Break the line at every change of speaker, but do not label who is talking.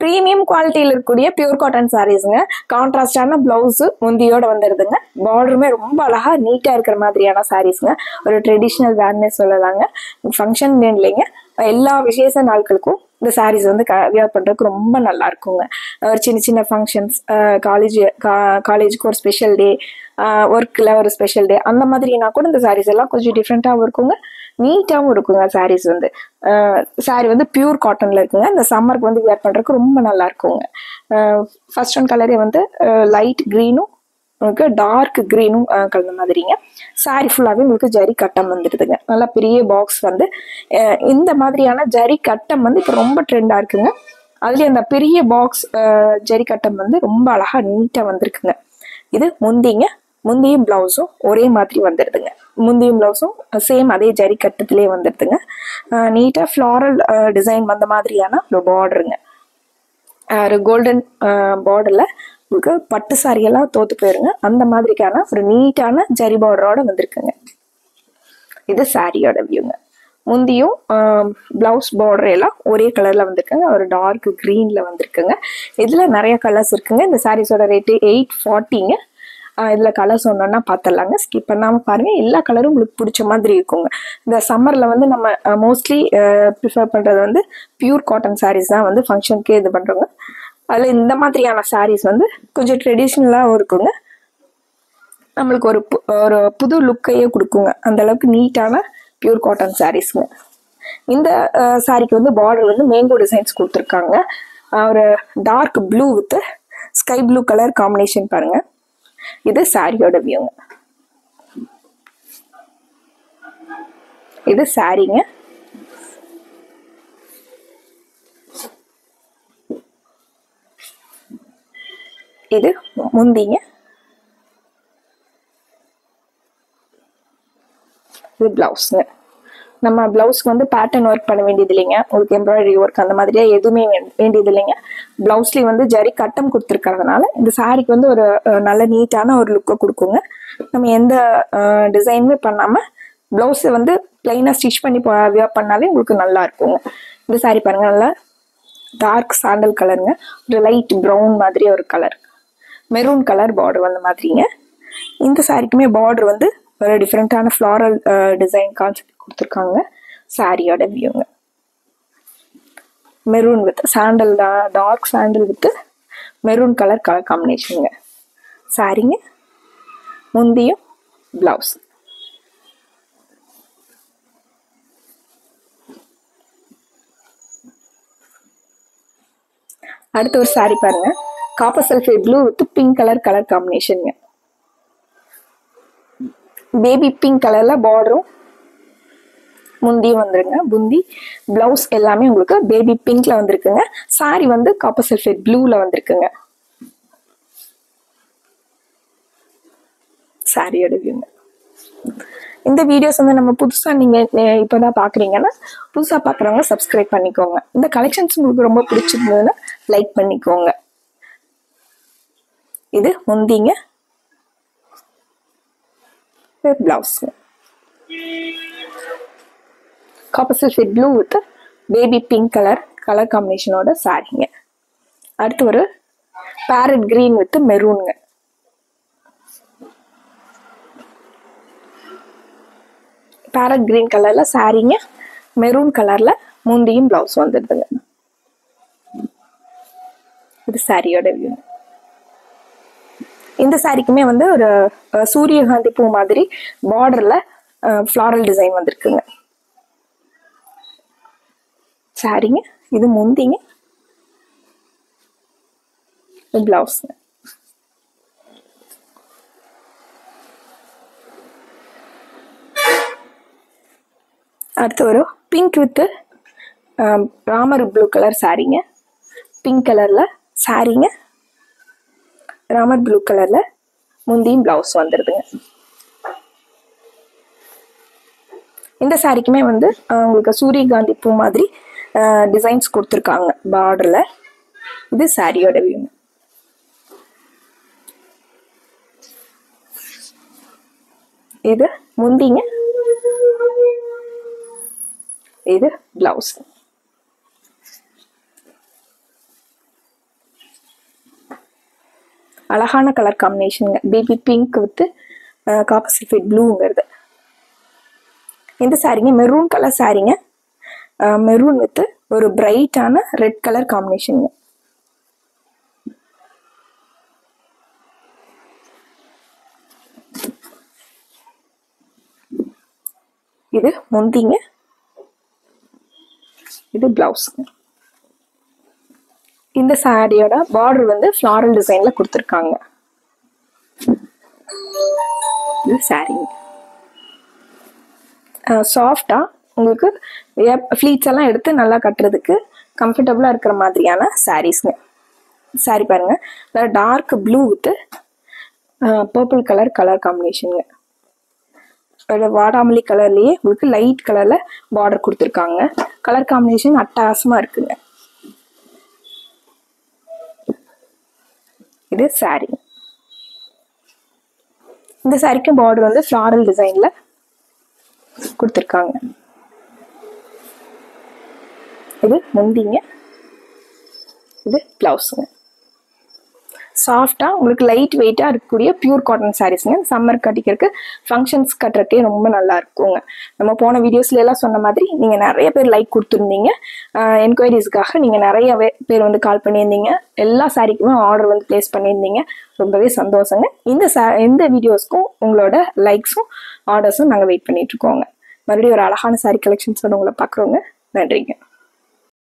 Premium குவாலிட்டியில் இருக்கக்கூடிய pure cotton சாரீஸுங்க. கான்ட்ராஸ்டான blouse முந்தியோட வந்துடுதுங்க. பார்டருமே ரொம்ப அழகா நீட்டா இருக்கிற மாதிரியான சாரீஸுங்க. ஒரு ட்ரெடிஷ்னல் வேர்னே சொல்லலாங்க. ஃபங்க்ஷன் இல்லைங்க, எல்லா விசேஷ நாட்களுக்கும் இந்த சாரீஸ் வந்து வியர் பண்றதுக்கு ரொம்ப நல்லா இருக்குங்க. ஒரு சின்ன சின்ன ஃபங்க்ஷன்ஸ், காலேஜுக்கு ஒரு ஸ்பெஷல் டே, ஒர்க்கில் ஒரு ஸ்பெஷல் டே, அந்த மாதிரினா கூட இந்த சாரீஸ் எல்லாம் கொஞ்சம் டிஃப்ரெண்ட்டாகவும் இருக்குங்க, நீட்டாகவும் இருக்குங்க. சாரீஸ் வந்து சாரீ வந்து பியூர் காட்டன்ல இருக்குங்க. இந்த சம்மருக்கு வந்து வியர் பண்றதுக்கு ரொம்ப நல்லா இருக்குங்க. ஃபர்ஸ்ட் ஒன் கலரே வந்து லைட் கிரீனும் உங்களுக்கு டார்க் கிரீனும் கலந்த மாதிரிங்க. சாரீ ஃபுல்லாகவே உங்களுக்கு ஜரி கட்டம் வந்துடுதுங்க. நல்லா பெரிய பாக்ஸ் வந்து இந்த மாதிரியான ஜரி கட்டம் வந்து இப்போ ரொம்ப ட்ரெண்டாக இருக்குங்க. அதுலேயே அந்த பெரிய பாக்ஸ் ஜரி கட்டம் வந்து ரொம்ப அழகாக நீட்டாக வந்திருக்குங்க. இது முந்திங்க. முந்தியும் பிளவுஸும் ஒரே மாதிரி வந்துடுதுங்க. முந்தியும் பிளவுஸும் சேம் அதே ஜரி கட்டத்திலே வந்துடுதுங்க. நீட்டாக ஃப்ளாரல் டிசைன் வந்த மாதிரியான ஒரு பார்டருங்க. ஒரு கோல்டன் பார்டரில் உங்களுக்கு பட்டு சாரியெல்லாம் தோத்து போயிருங்க. அந்த மாதிரிக்கான ஒரு நீட்டான ஜரி பார்டரோட வந்திருக்குங்க. இது சாரியோட வியூங்க. முந்தியும் பிளவுஸ் பார்டர் எல்லாம் ஒரே கலர்ல வந்திருக்குங்க. ஒரு டார்க் கிரீன்ல வந்திருக்குங்க. இதுல நிறைய கலர்ஸ் இருக்குங்க. இந்த சாரீஸோட ரேட்டு 840ங்க. இதுல கலர்ஸ் ஒன்னொன்னா பார்த்துடலாங்க. ஸ்கிப் பண்ணாம பாருங்க. எல்லா கலரும் உங்களுக்கு பிடிச்ச மாதிரி இருக்குங்க. இந்த சம்மர்ல வந்து நம்ம மோஸ்ட்லி ப்ரிஃபர் பண்றது வந்து பியூர் காட்டன் சாரீஸ் தான் வந்து ஃபங்க்ஷனுக்கே இது பண்றோங்க. அதுல இந்த மாதிரியான சாரீஸ் வந்து கொஞ்சம் ட்ரெடிஷ்னலாகவும் இருக்குங்க. நம்மளுக்கு ஒரு புது லுக்கையே கொடுக்குங்க. அந்த அளவுக்கு நீட்டான பியூர் காட்டன் சாரீஸ்ங்க. இந்த சாரிக்கு வந்து பார்டர் வந்து மேங்கோ டிசைன்ஸ் கொடுத்துருக்காங்க. ஒரு dark blue with sky blue colour combination பாருங்க. இது சாரியோட வியூங்க. இது சாரிங்க. இது முந்திங்க. இது பிளவுஸ்ங்க. நம்ம பிளவுஸ்க்கு வந்து பேட்டர்ன் ஒர்க் பண்ண வேண்டியது இல்லைங்க. உங்களுக்கு எம்ப்ராய்டரி ஒர்க் அந்த மாதிரியா எதுவுமே வேண்டியது இல்லைங்க. பிளவுஸ்லேயும் வந்து ஜரி கட்டம் கொடுத்துருக்கறதுனால இந்த சாரிக்கு வந்து ஒரு நல்ல நீட்டான ஒரு லுக்கை கொடுக்குங்க. நம்ம எந்த டிசைனுமே பண்ணாமல் பிளவுஸை வந்து பிளைனாக ஸ்டிச் பண்ணி வியர் பண்ணாலே உங்களுக்கு நல்லா இருக்குங்க. இந்த சாரி பாருங்க, நல்லா டார்க் சாண்டல் கலருங்க. ஒரு லைட் ப்ரௌன் மாதிரி ஒரு கலர், மெரூன் கலர் பார்டர் வந்த மாதிரிங்க. இந்த சாரிக்குமே பார்டர் வந்து ஒரு டிஃப்ரெண்டான ஃப்ளாரல் டிசைன் கான்செப்ட் கொடுத்துருக்காங்க. சாரியோட வியூங்க. Maroon with sandal, dark sandal with maroon colour காம்பினேஷனுங்க. சாரிங்க. முந்தியும் பிளவுஸ். அடுத்த ஒரு சாரி பாருங்க. Copper sulphate blue with pink colour காம்பினேஷனுங்க. பேபி பிங்க் கலர்ல பார்டரும் முந்தியும் வந்துருங்க. முந்தி பிளவுஸ் எல்லாமே உங்களுக்கு பேபி பிங்க்ல வந்திருக்குங்க. சாரி வந்து காப்பர் சல்ஃபேட் ப்ளூல வந்திருக்குங்க. சாரியோட வியூங்க. இந்த வீடியோஸ் வந்து நம்ம புதுசா நீங்க இப்பதான் பாக்குறீங்கன்னா புதுசா பாக்குறவங்க சப்ஸ்கிரைப் பண்ணிக்கோங்க. இந்த கலெக்ஷன்ஸ் உங்களுக்கு ரொம்ப பிடிச்சிருந்ததுன்னா லைக் பண்ணிக்கோங்க. இது முந்திங்க. Blouse copper sulphate blue with baby pink colour காம்பினேஷனோட சாரிங்க. அடுத்து ஒரு பேரட் கிரீன் வித் மெரூனுங்க. பேரட் கிரீன் கலர்ல சாரிங்க. மெரூன் கலர்ல முந்தியும் பிளவுஸ் வந்துடுதுங்க. இது சாரியோட வியூ. இந்த சாரிக்குமே வந்து ஒரு சூரியகாந்தி பூ மாதிரி பார்டர்ல ஃப்ளாரல் டிசைன் வந்திருக்குங்க. சாரிங்க. இது முந்திங்க. பிளவுஸ். அடுத்து ஒரு pink with Ramar blue colour சாரிங்க. பிங்க் கலர்ல சாரிங்க. ராமர் ப்ளூ கலர்ல முந்தியும் பிளவுஸ் வந்துடுதுங்க. இந்த சாரிக்குமே வந்து உங்களுக்கு சூரியகாந்தி பூ மாதிரி டிசைன்ஸ் கொடுத்துருக்காங்க பார்டர்ல. இது சாரியோட வியூ. இது முந்திங்க. இது பிளவுஸ். அழகான கலர் காம்பினேஷனுங்க. Baby pink with copper sulphate ப்ளூங்கிறது. இந்த சாரீங்க மெரூன் கலர் சாரீங்க. மெரூன் வித் ஒரு பிரைட்டான ரெட் கலர் காம்பினேஷனுங்க. இது முந்திங்க, இது பிளவுஸுங்க. இந்த சாரியோட பார்டர் வந்து ஃப்ளாரல் டிசைன்ல கொடுத்துருக்காங்க. இது சாரிங்க சாஃப்டா உங்களுக்கு ஃப்ளீட்ஸ் எல்லாம் எடுத்து நல்லா கட்டுறதுக்கு கம்ஃபர்டபுளா இருக்கிற மாதிரியான சாரீஸ்ங்க. சாரி பாருங்க, dark blue with purple colour காம்பினேஷனுங்க. வாடாமல்லி கலர்லயே உங்களுக்கு லைட் கலர்ல பார்டர் கொடுத்துருக்காங்க. கலர் காம்பினேஷன் அட்டகாசமா இருக்குங்க. இது சாரி. இந்த சாரிக்கும் பார்டர் வந்து ஃப்ளாரல் டிசைன்ல கொடுத்துருக்காங்க. இது முந்திங்க, இது பிளவுஸுங்க. சாஃப்டா உங்களுக்கு லைட் வெயிட்டா இருக்கக்கூடிய பியூர் காட்டன் சாரீஸ்ங்க. சம்மர் கட்டிக்கிறதுக்கு ஃபங்க்ஷன்ஸ் கட்டுறதுக்கே ரொம்ப நல்லா இருக்குங்க. நம்ம போன வீடியோஸ்ல எல்லாம் சொன்ன மாதிரி நீங்க நிறைய பேர் லைக் கொடுத்துருந்தீங்க. என்கொயரிஸ்க்காக நீங்க நிறைய பேர் வந்து கால் பண்ணியிருந்தீங்க. எல்லா சாரீக்குமே ஆர்டர் வந்து பிளேஸ் பண்ணியிருந்தீங்க. ரொம்பவே சந்தோஷங்க. இந்த வீடியோஸ்க்கும் உங்களோட லைக்ஸும் ஆர்டர்ஸும் நாங்கள் வெயிட் பண்ணிட்டு இருக்கோங்க. மறுபடியும் ஒரு அழகான சாரீ கலெக்ஷன்ஸோட உங்களை பார்க்குறோங்க. நன்றிங்க.